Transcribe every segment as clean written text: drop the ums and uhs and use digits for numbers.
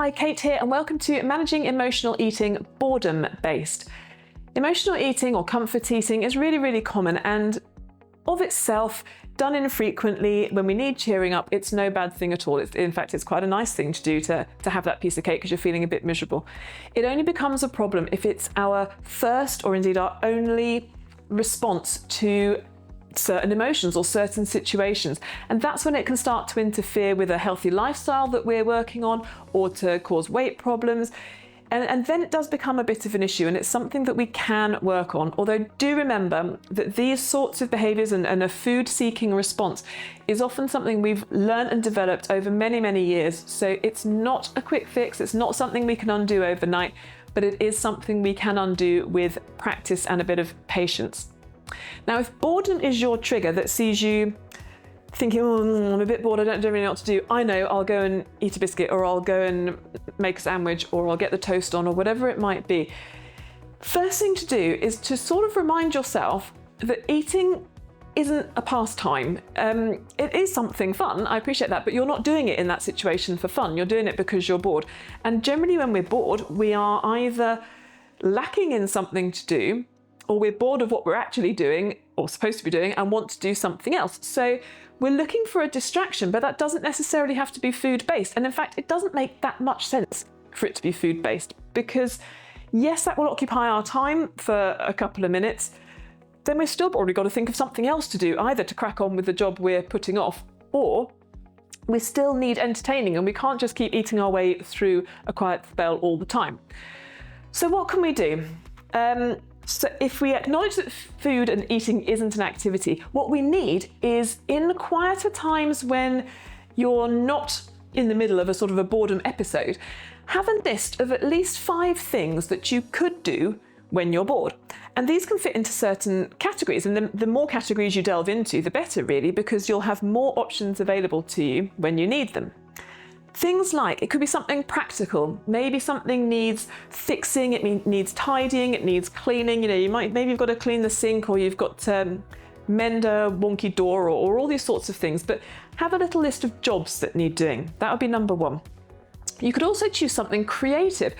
Hi, Kate here, and welcome to Managing Emotional Eating Boredom Based. Emotional eating or comfort eating is really common, and of itself, done infrequently when we need cheering up, it's no bad thing at all. In fact, it's quite a nice thing to do to have that piece of cake because you're feeling a bit miserable. It only becomes a problem if it's our first or indeed our only response to certain emotions or certain situations, and that's when it can start to interfere with a healthy lifestyle that we're working on or to cause weight problems, and then it does become a bit of an issue, and it's something that we can work on. Although do remember that these sorts of behaviours and a food seeking response is often something we've learned and developed over many years, so it's not a quick fix, it's not something we can undo overnight, but it is something we can undo with practice and a bit of patience. Now, if boredom is your trigger that sees you thinking, I'm a bit bored, I don't really know what to do, I know, I'll go and eat a biscuit, or I'll go and make a sandwich, or I'll get the toast on, or whatever it might be. First thing to do is to sort of remind yourself that eating isn't a pastime. It is something fun, I appreciate that, but you're not doing it in that situation for fun, you're doing it because you're bored. And generally when we're bored, we are either lacking in something to do, or we're bored of what we're actually doing or supposed to be doing and want to do something else. So we're looking for a distraction, but that doesn't necessarily have to be food-based. And in fact, it doesn't make that much sense for it to be food-based, because yes, that will occupy our time for a couple of minutes. Then we've still probably got to think of something else to do, either to crack on with the job we're putting off, or we still need entertaining, and we can't just keep eating our way through a quiet spell all the time. So what can we do? So if we acknowledge that food and eating isn't an activity, what we need is, in quieter times when you're not in the middle of a sort of a boredom episode, have a list of at least 5 things that you could do when you're bored. And these can fit into certain categories, and the more categories you delve into, the better really, because you'll have more options available to you when you need them. Things like, it could be something practical. Maybe something needs fixing, it needs tidying, it needs cleaning. You know, maybe you've got to clean the sink, or you've got to mend a wonky door, or all these sorts of things. But have a little list of jobs that need doing. That would be number 1. You could also choose something creative.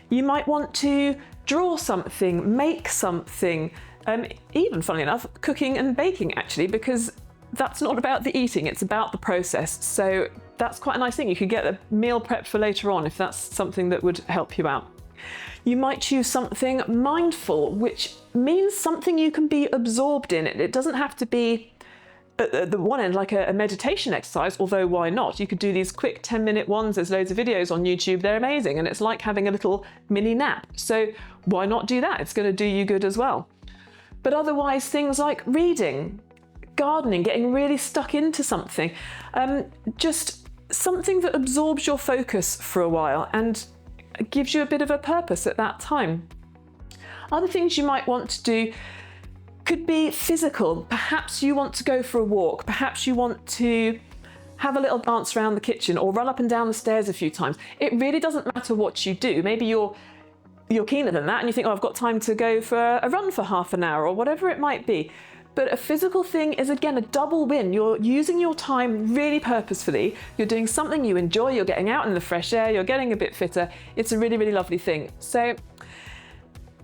You might want to draw something, make something, even funnily enough, cooking and baking actually, because that's not about the eating, it's about the process. So that's quite a nice thing. You could get a meal prepped for later on if that's something that would help you out. You might choose something mindful, which means something you can be absorbed in. It doesn't have to be at the one end like a meditation exercise, although why not? You could do these quick 10-minute ones. There's loads of videos on YouTube, they're amazing, and it's like having a little mini nap. So why not do that? It's going to do you good as well. But otherwise, things like reading, gardening, getting really stuck into something, just something that absorbs your focus for a while and gives you a bit of a purpose at that time. Other things you might want to do could be physical. Perhaps you want to go for a walk, perhaps you want to have a little dance around the kitchen, or run up and down the stairs a few times. It really doesn't matter what you do. Maybe you're keener than that and you think, oh, I've got time to go for a run for half an hour, or whatever it might be. But a physical thing is, again, a double win. You're using your time really purposefully. You're doing something you enjoy. You're getting out in the fresh air. You're getting a bit fitter. It's a really lovely thing. So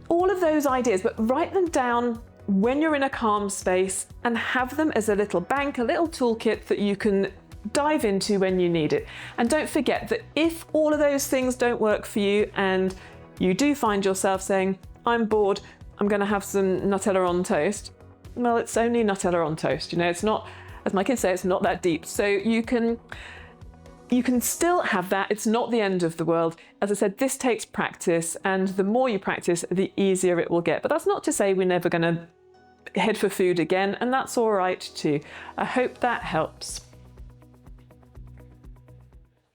all of those ideas, but write them down when you're in a calm space and have them as a little bank, a little toolkit that you can dive into when you need it. And don't forget that if all of those things don't work for you and you do find yourself saying, I'm bored, I'm going to have some Nutella on toast, well, it's only Nutella on toast, you know, it's not, as my kids say, it's not that deep. So you can still have that, it's not the end of the world. As I said, this takes practice, and the more you practice, the easier it will get. But that's not to say we're never going to head for food again, and that's all right too. I hope that helps.